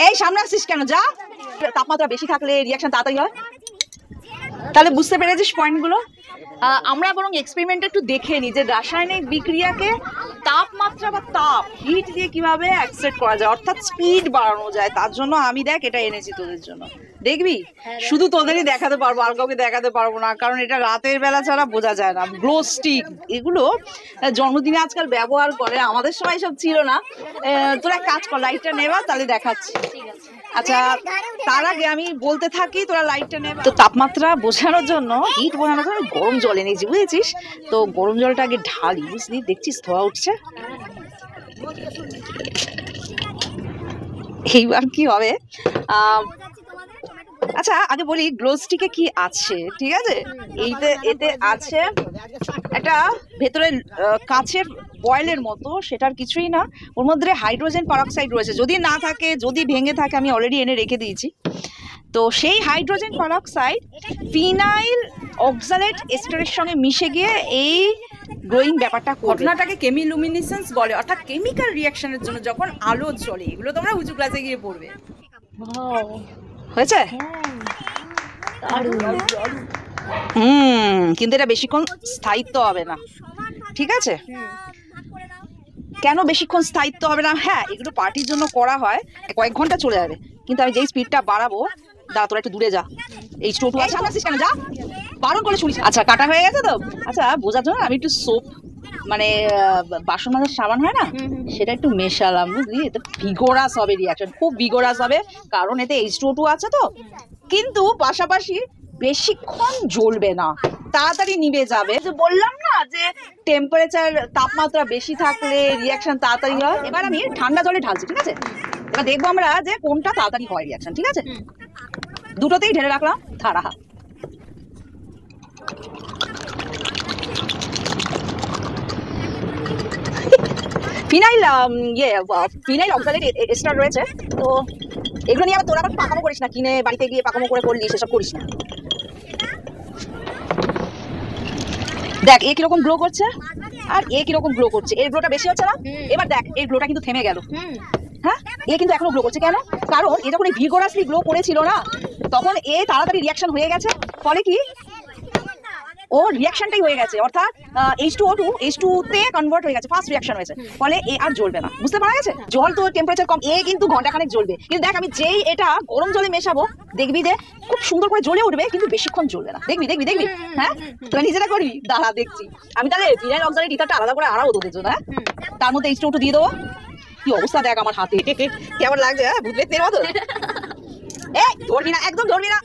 এই সামনে আসছিস কেন? যা। তাপমাত্রা বেশি থাকলে রিয়াকশন তাড়াতাড়ি হয়। তাহলে বুঝতে পেরেছিস পয়েন্টগুলো। আমরা বরং এক্সপেরিমেন্ট একটু দেখে নিই যে রাসায়নিক বিক্রিয়াকে তাপমাত্রা বা তাপ হিট দিয়ে কিভাবে অ্যাকসেপ্ট করা যায়, অর্থাৎ স্পিড বাড়ানো যায়। তার জন্য আমি দেখ এটা এনেছি তোদের জন্য, দেখবি? শুধু তোদেরই দেখাতে পারবো, আর কাউকে দেখাতে পারবো না, কারণ এটা রাতের বেলা ছাড়া বোঝা যায় না। গ্লো স্টিক এগুলো জন্মদিনে আজকাল ব্যবহার করে, আমাদের সময় সব ছিল না। তোরা এক কাজ কর, লাইটটা নেবা, তাহলে দেখাচ্ছি। আচ্ছা, তার আগে আমি বলতে থাকি, তোরা লাইটটা নেবা। তো তাপমাত্রা বোঝানোর জন্য, হিট বোঝানোর জন্য গরম জল এনেছি, বুঝেছিস? তো গরম জলটা আগে ঢালি, বুঝলি? দেখছিস ধোয়া উঠছে। এইবার কি হবে? আচ্ছা আগে বলি গ্লো স্টিকে কি আছে, ঠিক আছে? এতে আছে একটা ভেতরে কাঁচের বয়েলের মতো, সেটার কিছুই না। ওর মধ্যে হাইড্রোজেন পারঅক্সাইড রয়েছে, যদি না থাকে, যদি ভেঙে থাকে, আমি অলরেডি এনে রেখে দিয়েছি। তো সেই হাইড্রোজেন পারঅক্সাইড ফিনাইল অক্সালেট এস্টারের সঙ্গে মিশে গিয়ে এই গ্লোয়িং ব্যাপারটা ঘটনাটাকে কেমিলুমিনেসেন্স বলে, অর্থাৎ কেমিক্যাল রিয়াকশনের জন্য যখন আলো জ্বলে। এগুলো তোমরা উঁচু ক্লাসে গিয়ে পড়বে। হয়েছে? কিন্তু এটা বেশিক্ষণ স্থায়িত্ব হবে না, ঠিক আছে? কেন বেশিক্ষণ স্থায়িত্ব হবে না? হ্যাঁ, এগুলো পার্টির জন্য করা হয়, কয়েক ঘন্টা চলে যাবে, কিন্তু আমি যেই স্পিডটা বাড়াবো, দাঁড়া তোরা একটু দূরে যা। এই স্টোটু আছে, সামনে আসছিস কেন? যা, বারণ করে শুনিস। আচ্ছা, কাটা হয়ে গেছে তো? আচ্ছা, বোঝার জন্য আমি একটু সোপ, মানে বাসন মাজার সাবান হয় না, সেটা একটু মেশালাম, বুঝলি? এতে ভিগোরাস হবে রিয়াকশন, খুব ভিগোরাস হবে, কারণ এতে H2O2 আছে তো। কিন্তু পাশাপাশি বেশিক্ষণ জ্বলবে না, তাড়াতাড়ি নিভে যাবে। তো বললাম না যে টেম্পারেচার, তাপমাত্রা বেশি থাকলে রিয়াকশন তাড়াতাড়ি হয়। এবার আমি ঠান্ডা জলে ঢালছি, ঠিক আছে? এবার দেখবো আমরা যে কোনটা তাড়াতাড়ি হয় রিয়াকশন, ঠিক আছে? দুটোতেই ঢেলে রাখলাম, ধারা। ফিনাইল ফিনাইল অক্সালেট এস্টার রয়েছে। তো এগুলো নিয়ে আবার তোরা আবার পাকামো করিস না, কিনে বাড়িতে গিয়ে পাকামো করে করলি, সেসব করিস না। দেখ এ কিরকম গ্লো করছে, আর এ কিরকম গ্লো করছে। এর গ্লোটা বেশি হচ্ছে না? এবার দেখ এর গ্লোটা কিন্তু থেমে গেল। হ্যাঁ, এ কিন্তু এখনো গ্লো করছে। কেন? কারণ এ যখন ভিগোরাসলি গ্লো করেছিল না, তখন এ তাড়াতাড়ি রিয়াকশন হয়ে গেছে। ফলে কি, ও রিয়াকশনটাই হয়ে গেছে, অর্থাৎ H2O2 H2 তে কনভার্ট হয়ে গেছে, ফার্স্ট রিয়াকশন হয়েছে। ফলে এ আর জ্বলবে না, বুঝতে পারা গেছে? জল তো টেম্পারেচার কম, এ কিন্তু ঘন্টাখানেক জ্বলবে। কিন্তু দেখ আমি যেই এটা গরম জলে মেশাবো, দেখবি যে খুব সুন্দর করে জ্বলে উঠবে, কিন্তু বেশিক্ষণ জ্বলবে না। দেখবি দেখবি দেখবি। হ্যাঁ, তোরা নিজেরা করবি, দাঁড়া দেখছি। আমি তাহলে ফিনাইল অক্সালেট ইথারটা আলাদা করে আড়াবো তোদের জন্য। হ্যাঁ, তার মধ্যে H2O2 দিয়ে দেবো। কি অবস্থা দেখ আমার হাতে, কেমন লাগছে? হ্যাঁ, ভূত পেতের মতো। এই ধরবি না, একদম ধরবি না।